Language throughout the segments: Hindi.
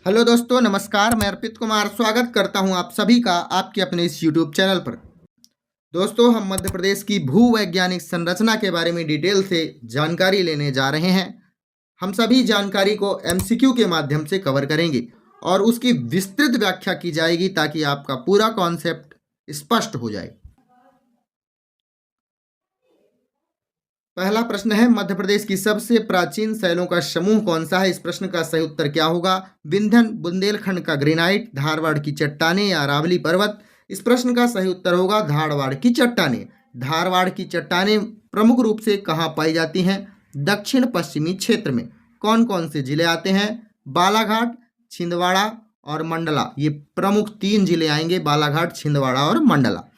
हेलो दोस्तों, नमस्कार। मैं अर्पित कुमार स्वागत करता हूं आप सभी का आपके अपने इस यूट्यूब चैनल पर। दोस्तों, हम मध्य प्रदेश की भूवैज्ञानिक संरचना के बारे में डिटेल से जानकारी लेने जा रहे हैं। हम सभी जानकारी को एमसीक्यू के माध्यम से कवर करेंगे और उसकी विस्तृत व्याख्या की जाएगी ताकि आपका पूरा कॉन्सेप्ट स्पष्ट हो जाए। पहला प्रश्न है, मध्य प्रदेश की सबसे प्राचीन शैलों का समूह कौन सा है? इस प्रश्न का सही उत्तर क्या होगा? विंध्यन, बुंदेलखंड का ग्रेनाइट, धारवाड़ की चट्टानें या अरावली पर्वत? इस प्रश्न का सही उत्तर होगा धारवाड़ की चट्टानें। धारवाड़ की चट्टानें प्रमुख रूप से कहाँ पाई जाती हैं? दक्षिण पश्चिमी क्षेत्र में। कौन कौन से जिले आते हैं? बालाघाट, छिंदवाड़ा और मंडला। ये प्रमुख 3 जिले आएंगे, बालाघाट, छिंदवाड़ा और मंडला।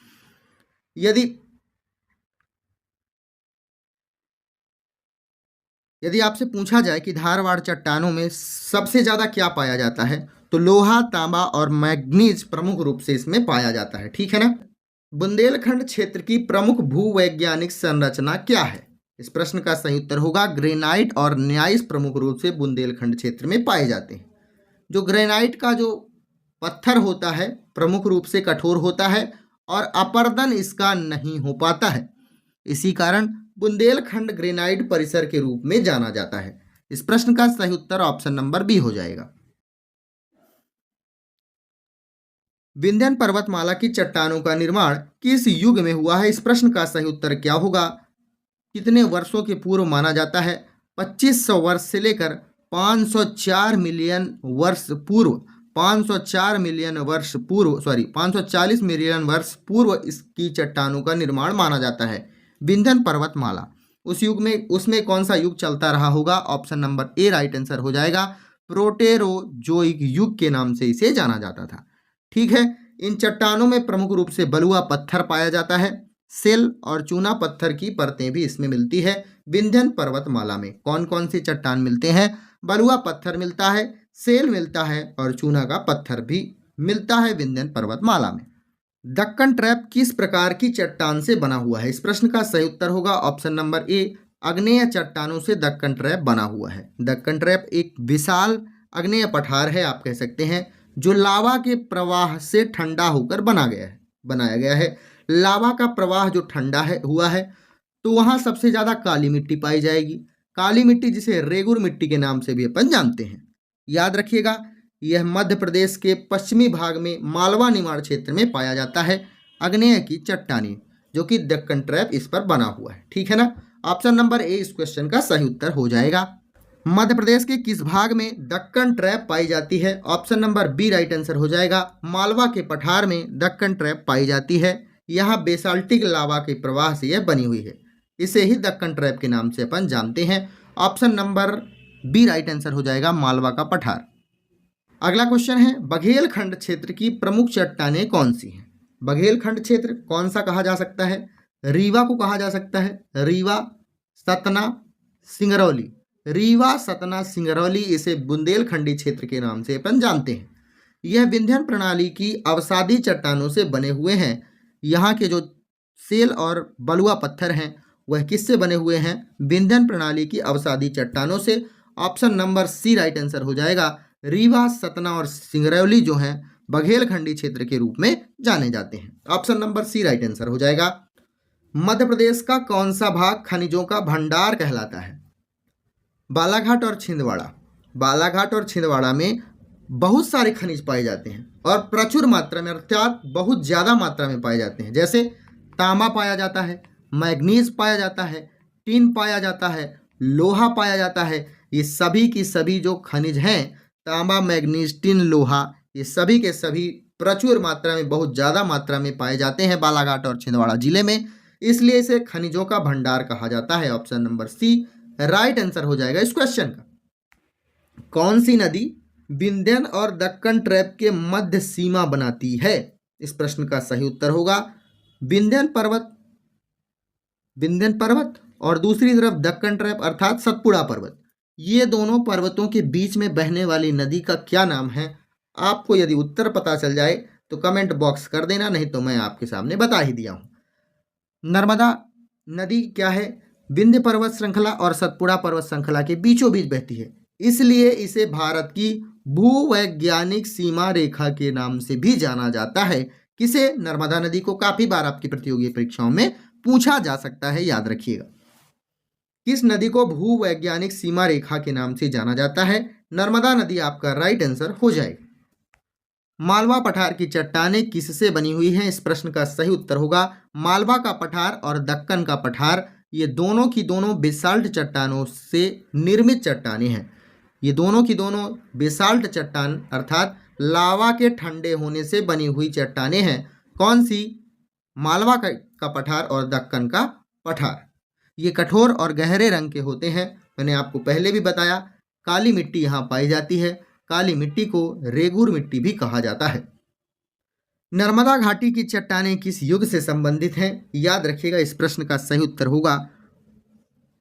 यदि आपसे पूछा जाए कि धारवाड़ चट्टानों में सबसे ज़्यादा क्या पाया जाता है, तो लोहा, तांबा और मैग्नीज प्रमुख रूप से इसमें पाया जाता है। ठीक है ना। बुंदेलखंड क्षेत्र की प्रमुख भूवैज्ञानिक संरचना क्या है? इस प्रश्न का सही उत्तर होगा ग्रेनाइट और न्याइस प्रमुख रूप से बुंदेलखंड क्षेत्र में पाए जाते हैं। जो ग्रेनाइट का जो पत्थर होता है प्रमुख रूप से कठोर होता है और अपर्दन इसका नहीं हो पाता है। इसी कारण बुंदेलखंड ग्रेनाइट परिसर के रूप में जाना जाता है। इस प्रश्न का सही उत्तर ऑप्शन नंबर बी हो जाएगा। विंध्यन पर्वतमाला की चट्टानों का निर्माण किस युग में हुआ है? इस प्रश्न का सही उत्तर क्या होगा? कितने वर्षों के पूर्व माना जाता है? 2500 वर्ष से लेकर 504 मिलियन वर्ष पूर्व 504 मिलियन वर्ष पूर्व 540 मिलियन वर्ष पूर्व इसकी चट्टानों का निर्माण माना जाता है। विंध्यन पर्वतमाला उस युग में, उसमें कौन सा युग चलता रहा होगा? Option number A right answer हो जाएगा। प्रोटेरोजोइक युग के नाम से इसे जाना जाता था। ठीक है। इन चट्टानों में प्रमुख रूप से बलुआ पत्थर पाया जाता है। सेल और चूना पत्थर की परतें भी इसमें मिलती है। विंध्यन पर्वतमाला में कौन कौन से चट्टान मिलते हैं? बलुआ पत्थर मिलता है, सेल मिलता है और चूना का पत्थर भी मिलता है विंध्यन पर्वतमाला में। दक्कन ट्रैप किस प्रकार की चट्टान से बना हुआ है? इस प्रश्न का सही उत्तर होगा ऑप्शन नंबर ए, आग्नेय चट्टानों से दक्कन ट्रैप बना हुआ है। दक्कन ट्रैप एक विशाल आग्नेय पठार है, आप कह सकते हैं, जो लावा के प्रवाह से ठंडा होकर बनाया गया है। लावा का प्रवाह जो ठंडा हुआ है तो वहाँ सबसे ज़्यादा काली मिट्टी पाई जाएगी। काली मिट्टी जिसे रेगुर मिट्टी के नाम से भी अपन जानते हैं। याद रखिएगा, यह मध्य प्रदेश के पश्चिमी भाग में मालवा निमाड़ क्षेत्र में पाया जाता है। आग्नेय की चट्टानी जो कि दक्कन ट्रैप इस पर बना हुआ है। ठीक है ना। ऑप्शन नंबर ए इस क्वेश्चन का सही उत्तर हो जाएगा। मध्य प्रदेश के किस भाग में दक्कन ट्रैप पाई जाती है? Option number B right answer हो जाएगा। मालवा के पठार में दक्कन ट्रैप पाई जाती है। यहाँ बेसाल्टिक लावा के प्रवाह से यह बनी हुई है। इसे ही दक्कन ट्रैप के नाम से अपन जानते हैं। Option number B right answer हो जाएगा, मालवा का पठार। अगला क्वेश्चन है, बघेलखंड क्षेत्र की प्रमुख चट्टानें कौन सी हैं? बघेलखंड क्षेत्र कौन सा कहा जा सकता है? रीवा को कहा जा सकता है। रीवा, सतना, सिंगरौली। रीवा, सतना, सिंगरौली, इसे बुंदेलखंडी क्षेत्र के नाम से अपन जानते हैं। यह विंध्यन प्रणाली की अवसादी चट्टानों से बने हुए हैं। यहाँ के जो सेल और बलुआ पत्थर हैं वह किससे बने हुए हैं? विंध्यन प्रणाली की अवसादी चट्टानों से। Option number C right answer हो जाएगा। रीवा, सतना और सिंगरौली जो हैं बघेलखंडी क्षेत्र के रूप में जाने जाते हैं। Option number C right answer हो जाएगा। मध्य प्रदेश का कौन सा भाग खनिजों का भंडार कहलाता है? बालाघाट और छिंदवाड़ा। बालाघाट और छिंदवाड़ा में बहुत सारे खनिज पाए जाते हैं और प्रचुर मात्रा में, अर्थात बहुत ज़्यादा मात्रा में पाए जाते हैं। जैसे तांबा पाया जाता है, मैग्नीज पाया जाता है, टिन पाया जाता है, लोहा पाया जाता है। ये सभी की सभी जो खनिज हैं, तांबा, मैग्नीज, टिन, लोहा, ये सभी के सभी प्रचुर मात्रा में, बहुत ज़्यादा मात्रा में पाए जाते हैं बालाघाट और छिंदवाड़ा जिले में। इसलिए इसे खनिजों का भंडार कहा जाता है। Option number C right answer हो जाएगा इस क्वेश्चन का। कौन सी नदी विंध्यन और दक्कन ट्रैप के मध्य सीमा बनाती है? इस प्रश्न का सही उत्तर होगा विंध्यन पर्वत और दूसरी तरफ दक्कन ट्रैप अर्थात सतपुड़ा पर्वत। ये दोनों पर्वतों के बीच में बहने वाली नदी का क्या नाम है? आपको यदि उत्तर पता चल जाए तो कमेंट बॉक्स कर देना, नहीं तो मैं आपके सामने बता ही दिया हूं। नर्मदा नदी क्या है? विंध्य पर्वत श्रृंखला और सतपुड़ा पर्वत श्रृंखला के बीचों बीच बहती है, इसलिए इसे भारत की भूवैज्ञानिक सीमा रेखा के नाम से भी जाना जाता है। किसे? नर्मदा नदी को। काफी बार आपकी प्रतियोगी परीक्षाओं में पूछा जा सकता है, याद रखिएगा। किस नदी को भूवैज्ञानिक सीमा रेखा के नाम से जाना जाता है? नर्मदा नदी आपका राइट आंसर हो जाएगा। मालवा पठार की चट्टानें किससे बनी हुई हैं? इस प्रश्न का सही उत्तर होगा मालवा का पठार और दक्कन का पठार, ये दोनों की दोनों बेसाल्ट चट्टानों से निर्मित चट्टानें हैं। ये दोनों की दोनों बेसाल्ट चट्टान अर्थात लावा के ठंडे होने से बनी हुई चट्टानें हैं। कौन सी? मालवा का पठार और दक्कन का पठार। ये कठोर और गहरे रंग के होते हैं। मैंने आपको पहले भी बताया, काली मिट्टी यहाँ पाई जाती है। काली मिट्टी को रेगूर मिट्टी भी कहा जाता है। नर्मदा घाटी की चट्टानें किस युग से संबंधित हैं? याद रखिएगा, इस प्रश्न का सही उत्तर होगा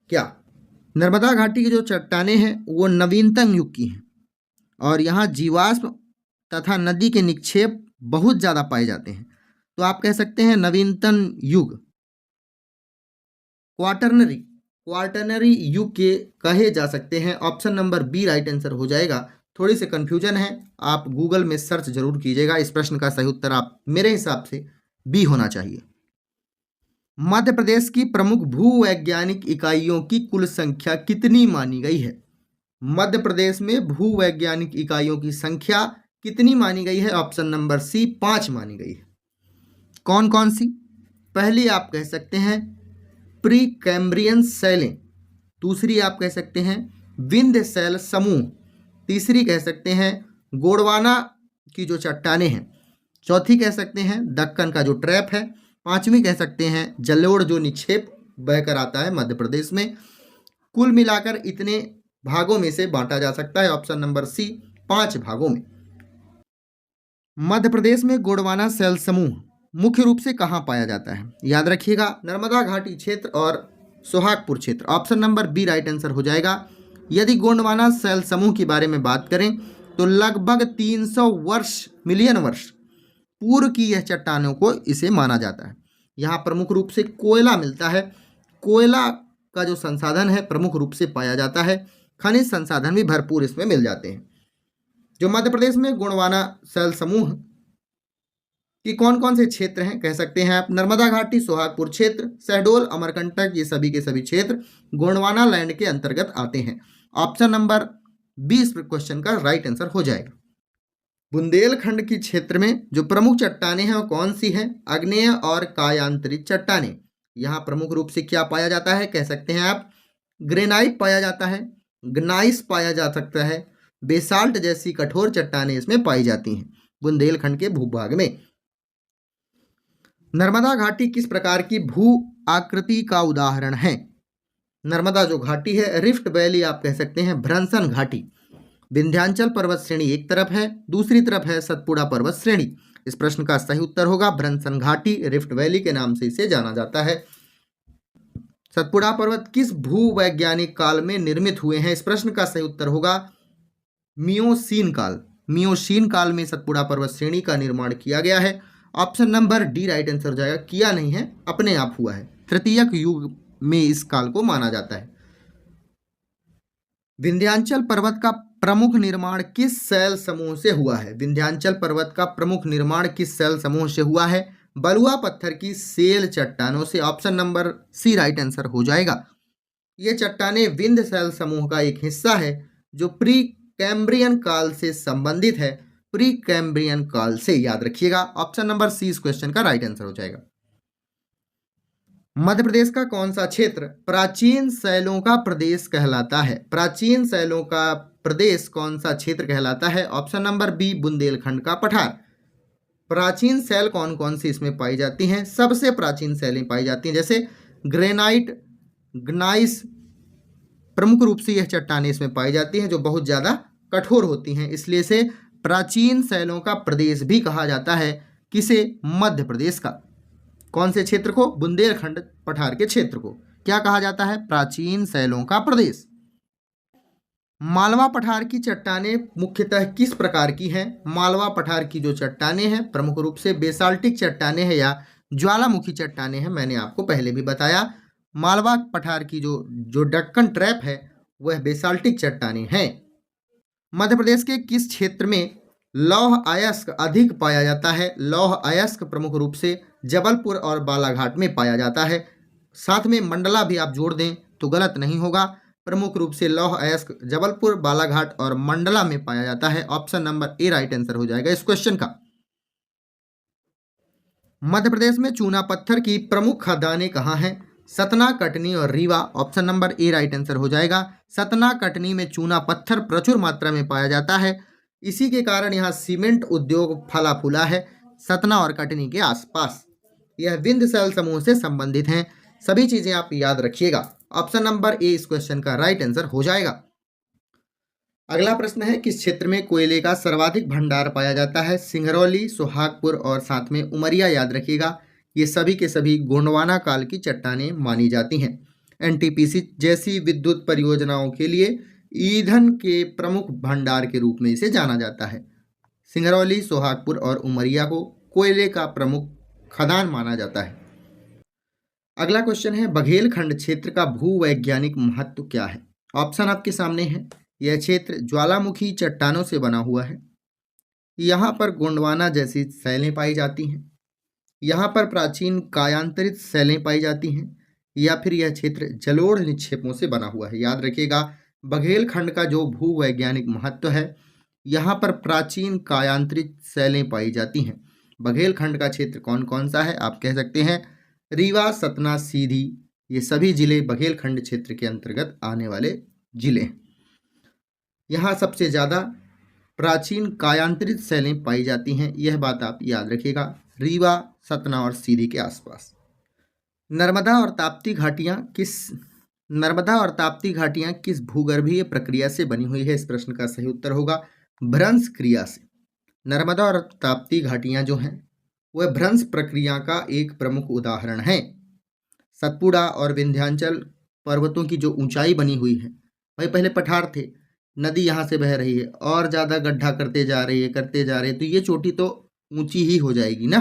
क्या? नर्मदा घाटी की जो चट्टानें हैं वो नवीनतम युग की हैं और यहाँ जीवाश्म तथा नदी के निक्षेप बहुत ज़्यादा पाए जाते हैं। तो आप कह सकते हैं नवीनतम युग क्वार्टरनरी युग के कहे जा सकते हैं। Option number B right answer हो जाएगा। थोड़ी सी कंफ्यूजन है, आप गूगल में सर्च जरूर कीजिएगा। इस प्रश्न का सही उत्तर आप मेरे हिसाब से बी होना चाहिए। मध्य प्रदेश की प्रमुख भूवैज्ञानिक इकाइयों की कुल संख्या कितनी मानी गई है? मध्य प्रदेश में भूवैज्ञानिक इकाइयों की संख्या कितनी मानी गई है? ऑप्शन नंबर सी 5 मानी गई है। कौन कौन सी? पहली आप कह सकते हैं प्री कैम्ब्रियन शैलें, दूसरी आप कह सकते हैं विंध्य शैल समूह, तीसरी कह सकते हैं गोंडवाना की जो चट्टानें हैं, चौथी कह सकते हैं दक्कन का जो ट्रैप है, पांचवी कह सकते हैं जलोढ़ जो निक्षेप बहकर आता है मध्य प्रदेश में। कुल मिलाकर इतने भागों में से बांटा जा सकता है। ऑप्शन नंबर सी 5 भागों में। मध्य प्रदेश में गोंडवाना शैल समूह मुख्य रूप से कहाँ पाया जाता है? याद रखिएगा, नर्मदा घाटी क्षेत्र और सोहागपुर क्षेत्र। Option number B right answer हो जाएगा। यदि गोंडवाना शैल समूह की बारे में बात करें तो लगभग 300 मिलियन वर्ष पूर्व की यह चट्टानों को इसे माना जाता है। यहाँ प्रमुख रूप से कोयला मिलता है। कोयला का जो संसाधन है प्रमुख रूप से पाया जाता है। खनिज संसाधन भी भरपूर इसमें मिल जाते हैं। जो मध्य प्रदेश में गोंडवाना शैल समूह कि कौन कौन से क्षेत्र हैं कह सकते हैं आप? नर्मदा घाटी, सोहागपुर क्षेत्र, शहडोल, अमरकंटक, ये सभी के सभी क्षेत्र गोंडवाना लैंड के अंतर्गत आते हैं। ऑप्शन नंबर 20 क्वेश्चन का राइट आंसर हो जाएगा। बुंदेलखंड की क्षेत्र में जो प्रमुख चट्टानें हैं वो कौन सी हैं? आग्नेय और कायांतरित चट्टानें। यहाँ प्रमुख रूप से क्या पाया जाता है कह सकते हैं आप? ग्रेनाइट पाया जाता है, ग्नाइस पाया जा सकता है, बेसाल्ट जैसी कठोर चट्टानें इसमें पाई जाती हैं बुंदेलखंड के भूभाग में। नर्मदा घाटी किस प्रकार की भू आकृति का उदाहरण है? नर्मदा जो घाटी है रिफ्ट वैली आप कह सकते हैं, भ्रंसन घाटी। विंध्याचल पर्वत श्रेणी एक तरफ है, दूसरी तरफ है सतपुड़ा पर्वत श्रेणी। इस प्रश्न का सही उत्तर होगा भ्रंसन घाटी, रिफ्ट वैली के नाम से इसे जाना जाता है। सतपुड़ा पर्वत किस भूवैज्ञानिक काल में निर्मित हुए हैं? इस प्रश्न का सही उत्तर होगा मियोसीन काल। मियोसीन काल में सतपुड़ा पर्वत श्रेणी का निर्माण किया गया है। Option number D right answer हो जाएगा। किया नहीं है, अपने आप हुआ है। तृतीयक युग में इस काल को माना जाता है। विंध्याचल पर्वत का प्रमुख निर्माण किस शैल समूह से हुआ है? विंध्याचल पर्वत का प्रमुख निर्माण किस शैल समूह से हुआ है? बलुआ पत्थर की सेल चट्टानों से। Option number C right answer हो जाएगा। ये चट्टानें विंध्य शैल समूह का एक हिस्सा है जो प्री कैम्ब्रियन काल से संबंधित है। प्री कैम्ब्रियन काल से, याद रखिएगा। ऑप्शन नंबर सी इस क्वेश्चन का राइट आंसर हो जाएगा। मध्य प्रदेश का कौन सा क्षेत्र प्राचीन शैलों का प्रदेश कहलाता है? प्राचीन शैलों का प्रदेश कौन सा क्षेत्र कहलाता है? ऑप्शन नंबर बी बुंदेलखंड का पठार। प्राचीन शैल कौन कौन सी इसमें पाई जाती हैं? सबसे प्राचीन शैलें पाई जाती हैं, जैसे ग्रेनाइट, ग्नाइस। प्रमुख रूप से यह चट्टानें इसमें पाई जाती हैं जो बहुत ज़्यादा कठोर होती हैं, इसलिए इसे प्राचीन शैलों का प्रदेश भी कहा जाता है। किसे? मध्य प्रदेश का। कौन से क्षेत्र को? बुंदेलखंड पठार के क्षेत्र को क्या कहा जाता है? प्राचीन शैलों का प्रदेश। मालवा पठार की चट्टानें मुख्यतः किस प्रकार की हैं? मालवा पठार की जो चट्टानें हैं प्रमुख रूप से बेसाल्टिक चट्टानें हैं या ज्वालामुखी चट्टानें हैं। मैंने आपको पहले भी बताया मालवा पठार की जो दक्कन ट्रैप है वह बेसाल्टिक चट्टानें हैं। मध्य प्रदेश के किस क्षेत्र में लौह अयस्क अधिक पाया जाता है? लौह अयस्क प्रमुख रूप से जबलपुर और बालाघाट में पाया जाता है। साथ में मंडला भी आप जोड़ दें तो गलत नहीं होगा। प्रमुख रूप से लौह अयस्क जबलपुर, बालाघाट और मंडला में पाया जाता है। Option number A right answer हो जाएगा इस क्वेश्चन का। मध्य प्रदेश में चूना पत्थर की प्रमुख खदानें कहाँ हैं? सतना, कटनी और Rewa. Option number A right answer हो जाएगा। सतना, कटनी में चूना पत्थर प्रचुर मात्रा में पाया जाता है। इसी के कारण यहाँ सीमेंट उद्योग फला फूला है सतना और कटनी के आसपास। यह विंध्य शैल समूह से संबंधित हैं। सभी चीजें आप याद रखिएगा। ऑप्शन नंबर ए इस क्वेश्चन का राइट आंसर हो जाएगा। अगला प्रश्न है, किस क्षेत्र में कोयले का सर्वाधिक भंडार पाया जाता है? सिंगरौली, सोहागपुर और साथ में उमरिया याद रखिएगा। ये सभी के सभी गोंडवाना काल की चट्टानें मानी जाती हैं। एनटीपीसी जैसी विद्युत परियोजनाओं के लिए ईंधन के प्रमुख भंडार के रूप में इसे जाना जाता है। सिंगरौली, सोहागपुर और उमरिया को कोयले का प्रमुख खदान माना जाता है। अगला क्वेश्चन है, बघेलखंड क्षेत्र का भूवैज्ञानिक महत्व क्या है? ऑप्शन आपके सामने है। यह क्षेत्र ज्वालामुखी चट्टानों से बना हुआ है। यहाँ पर गोंडवाना जैसी शैलें पाई जाती हैं। यहाँ पर प्राचीन कायांतरित शैलें पाई जाती हैं, या फिर यह क्षेत्र जलोढ़ निक्षेपों से बना हुआ है। याद रखिएगा, बघेलखंड का जो भूवैज्ञानिक महत्व है, यहाँ पर प्राचीन कायांतरित शैलें पाई जाती हैं। बघेलखंड का क्षेत्र कौन कौन सा है? आप कह सकते हैं रीवा, सतना, सीधी, ये सभी जिले बघेलखंड क्षेत्र के अंतर्गत आने वाले जिले हैं। यहाँ सबसे ज़्यादा प्राचीन कायांतरित शैलें पाई जाती हैं, यह बात आप याद रखिएगा। रीवा, सतना और सीधी के आसपास। नर्मदा और ताप्ती घाटियाँ किस भूगर्भीय प्रक्रिया से बनी हुई है? इस प्रश्न का सही उत्तर होगा भ्रंश क्रिया से। नर्मदा और ताप्ती घाटियाँ जो हैं वह भ्रंश प्रक्रिया का एक प्रमुख उदाहरण है। सतपुड़ा और विंध्याचल पर्वतों की जो ऊंचाई बनी हुई है, भाई पहले पठार थे, नदी यहाँ से बह रही है और ज़्यादा गड्ढा करते जा रही है, तो ये चोटी तो ऊंची ही हो जाएगी ना।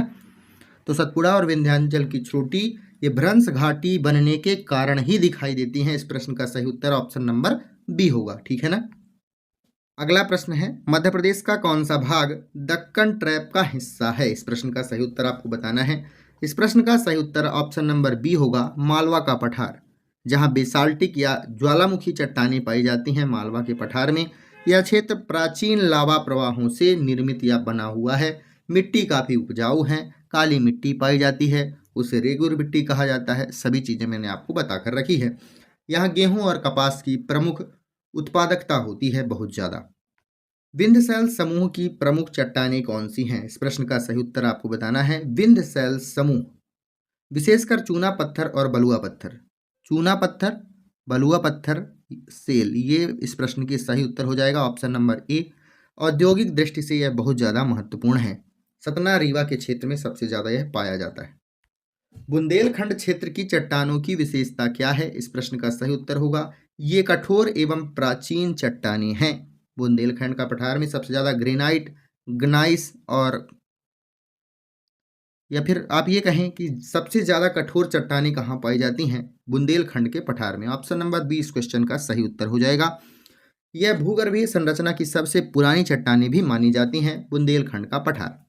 तो सतपुड़ा और विंध्याचल की चोटी ये भ्रंश घाटी बनने के कारण ही दिखाई देती हैं। इस प्रश्न का सही उत्तर ऑप्शन नंबर बी होगा, ठीक है ना। अगला प्रश्न है, मध्य प्रदेश का कौन सा भाग दक्कन ट्रैप का हिस्सा है? इस प्रश्न का सही उत्तर आपको बताना है। इस प्रश्न का सही उत्तर ऑप्शन नंबर बी होगा मालवा का पठार, जहां बेसाल्टिक या ज्वालामुखी चट्टानें पाई जाती हैं मालवा के पठार में। यह क्षेत्र प्राचीन लावा प्रवाहों से निर्मित या बना हुआ है। मिट्टी काफ़ी उपजाऊ है, काली मिट्टी पाई जाती है, उसे रेगुर मिट्टी कहा जाता है। सभी चीज़ें मैंने आपको बताकर रखी है। यहाँ गेहूं और कपास की प्रमुख उत्पादकता होती है बहुत ज़्यादा। विंध्य शैल समूह की प्रमुख चट्टानें कौन सी हैं? इस प्रश्न का सही उत्तर आपको बताना है। विंध्य शैल समूह विशेषकर चूना पत्थर और बलुआ पत्थर। चूना पत्थर, बलुआ पत्थर, सेल, ये इस प्रश्न की सही उत्तर हो जाएगा ऑप्शन नंबर ए। औद्योगिक दृष्टि से यह बहुत ज़्यादा महत्वपूर्ण है। सतना, रीवा के क्षेत्र में सबसे ज़्यादा यह पाया जाता है। बुंदेलखंड क्षेत्र की चट्टानों की विशेषता क्या है? इस प्रश्न का सही उत्तर होगा ये कठोर एवं प्राचीन चट्टानें हैं। बुंदेलखंड का पठार में सबसे ज़्यादा ग्रेनाइट, ग्नाइस और या फिर आप ये कहें कि सबसे ज़्यादा कठोर चट्टानें कहाँ पाई जाती हैं? बुंदेलखंड के पठार में। ऑप्शन नंबर बी इस क्वेश्चन का सही उत्तर हो जाएगा। यह भूगर्भीय संरचना की सबसे पुरानी चट्टानें भी मानी जाती हैं बुंदेलखंड का पठार।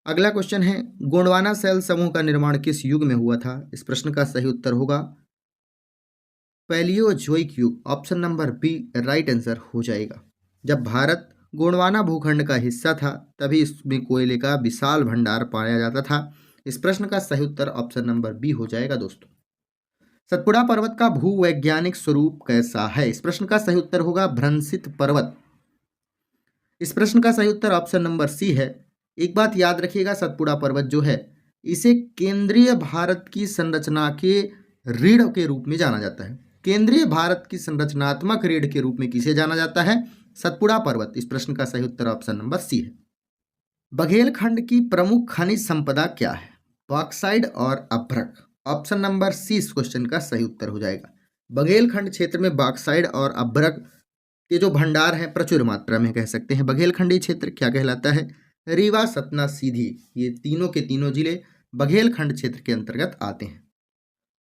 अगला क्वेश्चन है, गोंडवाना शैल समूह का निर्माण किस युग में हुआ था? इस प्रश्न का सही उत्तर होगा पैलियोजोइक युग। Option number B right answer हो जाएगा। जब भारत गोंडवाना भूखंड का हिस्सा था तभी इसमें कोयले का विशाल भंडार पाया जाता था। इस प्रश्न का सही उत्तर ऑप्शन नंबर बी हो जाएगा दोस्तों। सतपुड़ा पर्वत का भूवैज्ञानिक स्वरूप कैसा है? इस प्रश्न का सही उत्तर होगा भ्रंशित पर्वत। इस प्रश्न का सही उत्तर ऑप्शन नंबर सी है। एक बात याद रखिएगा, सतपुड़ा पर्वत जो है इसे केंद्रीय भारत की संरचना के रीढ़ के रूप में जाना जाता है। केंद्रीय भारत की संरचनात्मक रीढ़ के रूप में किसे जाना जाता है? सतपुड़ा पर्वत। इस प्रश्न का सही उत्तर ऑप्शन नंबर सी है। बघेलखंड की प्रमुख खनिज संपदा क्या है? बॉक्साइड और अभ्रक। ऑप्शन नंबर सी इस क्वेश्चन का सही उत्तर हो जाएगा। बघेलखंड क्षेत्र में बॉक्साइड और अभ्रक के जो भंडार हैं प्रचुर मात्रा में कह सकते हैं। बघेलखंडी क्षेत्र क्या कहलाता है? रीवा, सतना, सीधी, ये तीनों के तीनों जिले बघेलखंड क्षेत्र के अंतर्गत आते हैं।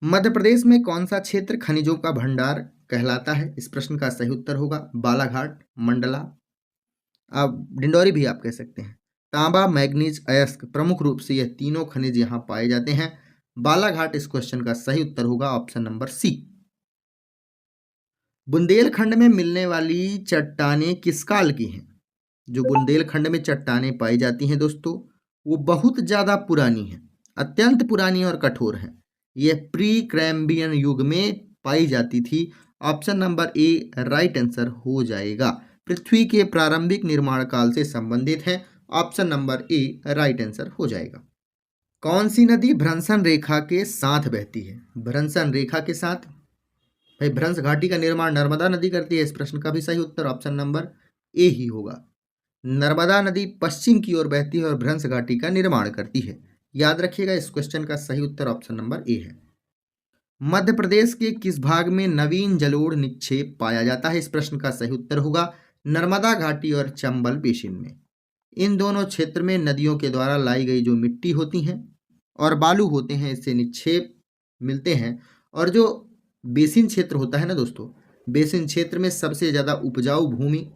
मध्य प्रदेश में कौन सा क्षेत्र खनिजों का भंडार कहलाता है? इस प्रश्न का सही उत्तर होगा बालाघाट, मंडला, आप डिंडोरी भी आप कह सकते हैं। तांबा, मैग्नीज, अयस्क, प्रमुख रूप से यह तीनों खनिज यहाँ पाए जाते हैं। बालाघाट इस क्वेश्चन का सही उत्तर होगा ऑप्शन नंबर सी। बुंदेलखंड में मिलने वाली चट्टानें किस काल की हैं? जो बुंदेलखंड में चट्टानें पाई जाती हैं दोस्तों, वो बहुत ज़्यादा पुरानी हैं, अत्यंत पुरानी और कठोर हैं। यह प्री कैम्ब्रियन युग में पाई जाती थी। Option number A right answer हो जाएगा। पृथ्वी के प्रारंभिक निर्माण काल से संबंधित है। Option number A right answer हो जाएगा। कौन सी नदी भ्रंशन रेखा के साथ बहती है? भ्रंशन रेखा के साथ, भाई भ्रंश घाटी का निर्माण नर्मदा नदी करती है। इस प्रश्न का भी सही उत्तर ऑप्शन नंबर ए ही होगा। नर्मदा नदी पश्चिम की ओर बहती है और भ्रंश घाटी का निर्माण करती है। याद रखिएगा, इस क्वेश्चन का सही उत्तर ऑप्शन नंबर ए है। मध्य प्रदेश के किस भाग में नवीन जलोढ़ निक्षेप पाया जाता है? इस प्रश्न का सही उत्तर होगा नर्मदा घाटी और चंबल बेसिन में। इन दोनों क्षेत्र में नदियों के द्वारा लाई गई जो मिट्टी होती हैं और बालू होते हैं, इससे निक्षेप मिलते हैं। और जो बेसिन क्षेत्र होता है ना दोस्तों, बेसिन क्षेत्र में सबसे ज़्यादा उपजाऊ भूमि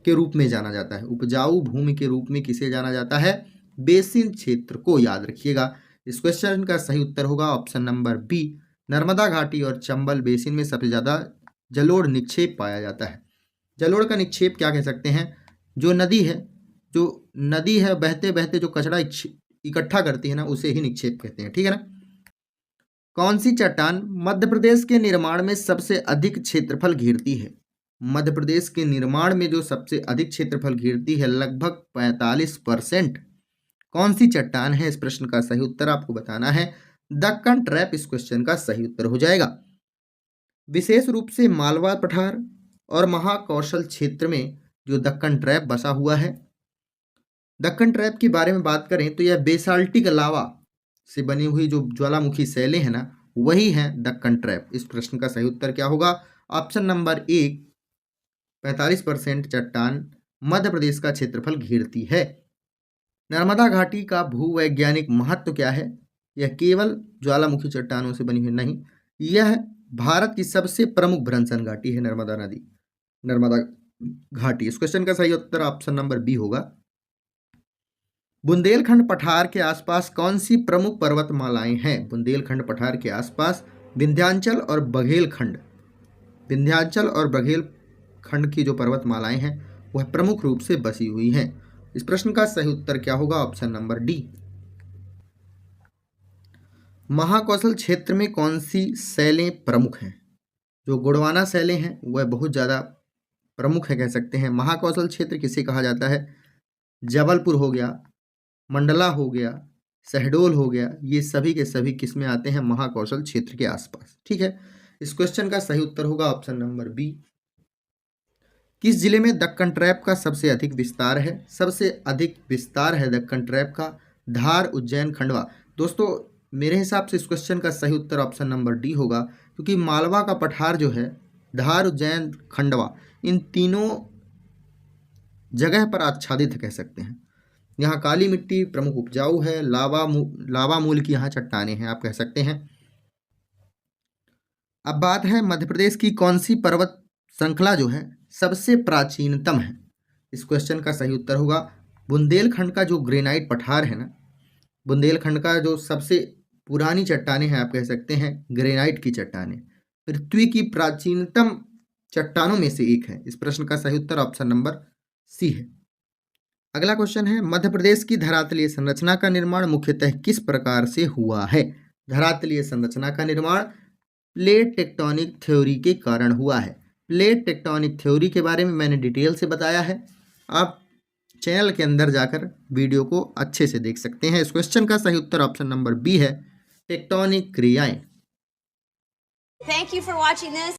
के रूप में जाना जाता है। उपजाऊ भूमि के रूप में किसे जाना जाता है? बेसिन क्षेत्र को। याद रखिएगा, इस क्वेश्चन का सही उत्तर होगा ऑप्शन नंबर बी। नर्मदा घाटी और चंबल बेसिन में सबसे ज़्यादा जलोढ़ निक्षेप पाया जाता है। जलोढ़ का निक्षेप क्या कह सकते हैं? जो नदी है बहते बहते जो कचरा इकट्ठा करती है ना, उसे ही निक्षेप कहते हैं। ठीक है ना। कौन सी चट्टान मध्य प्रदेश के निर्माण में सबसे अधिक क्षेत्रफल घेरती है? मध्य प्रदेश के निर्माण में जो सबसे अधिक क्षेत्रफल घेरती है, लगभग 45%, कौन सी चट्टान है? इस प्रश्न का सही उत्तर आपको बताना है। दक्कन ट्रैप इस क्वेश्चन का सही उत्तर हो जाएगा। विशेष रूप से मालवा पठार और महाकौशल क्षेत्र में जो दक्कन ट्रैप बसा हुआ है, दक्कन ट्रैप के बारे में बात करें तो यह बेसाल्टिक लावा से बनी हुई जो ज्वालामुखी शैलें हैं ना, वही है दक्कन ट्रैप। इस प्रश्न का सही उत्तर क्या होगा? ऑप्शन नंबर ए 45% चट्टान मध्य प्रदेश का क्षेत्रफल घेरती है। नर्मदा घाटी का भूवैज्ञानिक महत्व क्या है? यह केवल ज्वालामुखी चट्टानों से बनी हुई नहीं, यह भारत की सबसे प्रमुख भ्रंशन घाटी है। नर्मदा घाटी। इस क्वेश्चन का सही उत्तर ऑप्शन नंबर बी होगा। बुंदेलखंड पठार के आसपास कौन सी प्रमुख पर्वतमालाएं हैं? बुंदेलखंड पठार के आसपास विंध्याचल और बघेलखंड की जो पर्वतमालाएं हैं वह प्रमुख रूप से बसी हुई हैं। इस प्रश्न का सही उत्तर क्या होगा? Option number D. महाकौशल क्षेत्र में कौन सी शैलें प्रमुख हैं? जो गोंडवाना शैलें हैं वह बहुत ज़्यादा प्रमुख है कह सकते हैं। महाकौशल क्षेत्र किसे कहा जाता है? जबलपुर हो गया, मंडला हो गया, शहडोल हो गया, ये सभी के सभी किस में आते हैं? महाकौशल क्षेत्र के आसपास। ठीक है। इस क्वेश्चन का सही उत्तर होगा ऑप्शन नंबर बी। किस जिले में दक्कन ट्रैप का सबसे अधिक विस्तार है? सबसे अधिक विस्तार है दक्कन ट्रैप का धार, उज्जैन, खंडवा। दोस्तों मेरे हिसाब से इस क्वेश्चन का सही उत्तर ऑप्शन नंबर डी होगा, क्योंकि मालवा का पठार जो है, धार, उज्जैन, खंडवा, इन तीनों जगह पर आच्छादित कह सकते हैं। यहाँ काली मिट्टी प्रमुख उपजाऊ है, लावा मूल की यहाँ चट्टानें हैं आप कह सकते हैं। अब बात है मध्य प्रदेश की कौन सी पर्वत श्रृंखला जो है सबसे प्राचीनतम है? इस क्वेश्चन का सही उत्तर होगा बुंदेलखंड का जो ग्रेनाइट पठार है ना, बुंदेलखंड का जो सबसे पुरानी चट्टानें हैं आप कह सकते हैं ग्रेनाइट की चट्टानें, पृथ्वी की प्राचीनतम चट्टानों में से एक है। इस प्रश्न का सही उत्तर ऑप्शन नंबर सी है। अगला क्वेश्चन है, मध्य प्रदेश की धरातलीय संरचना का निर्माण मुख्यतः किस प्रकार से हुआ है? धरातलीय संरचना का निर्माण प्लेट टेक्टोनिक थ्योरी के कारण हुआ है। प्लेट टेक्टोनिक थ्योरी के बारे में मैंने डिटेल से बताया है, आप चैनल के अंदर जाकर वीडियो को अच्छे से देख सकते हैं। इस क्वेश्चन का सही उत्तर ऑप्शन नंबर बी है, टेक्टोनिक क्रियाएं। Thank you for watching this.